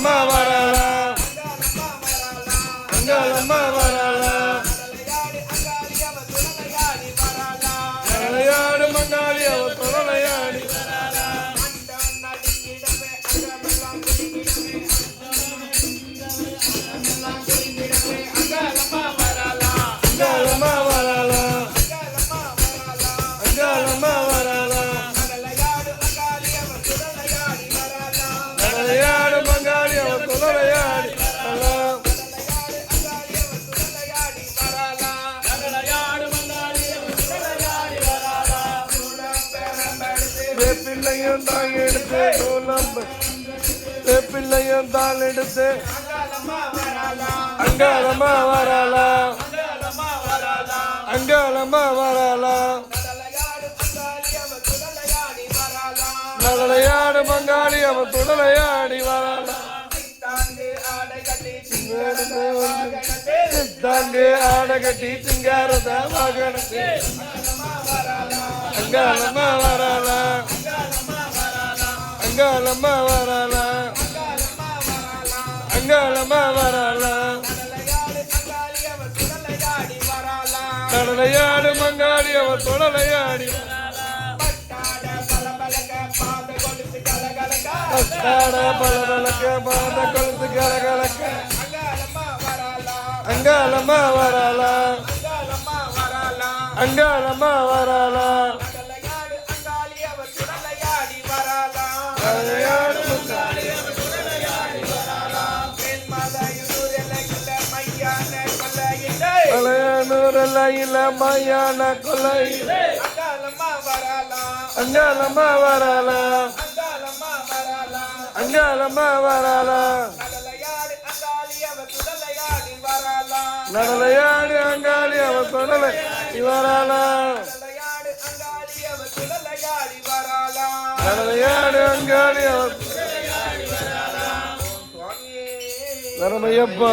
அங்காளம்மா வராளா அங்காளம்மா வராளா விளையாடு மங்காளி அவ துணையாடி அங்காளம்மா வராளா அங்காளம்மா வராளா விளையாடு மங்காளி அவ துணையாடி பிள்ளையும் தான் எடுத்து பிள்ளையும் தான் எடுத்து அங்காளம்மா வராளா அங்காளம்மா வராளா விளையாடு மங்காளி அவ துணையாடி வராளா தாங்கு ஆடை கட்டி சிங்காரத மகனத்து அங்காளம்மா வராளா அங்காளம்மா வராளா அங்காளம்மா வராளா கடலையாடு மங்காளி அவ துணையாடி பலபலக்க பாத கொழுத்து கலகலக்க அங்காளம்மா வராளா அங்காளம்மா வராளா இல்ல மையான கொலை அங்காளம்மா வராளா அங்காளம்மா வராளா நடலையாடு அங்காளி அவ தொடலை வராளா நடலையாடு அங்காளி அவ வரமையப்பா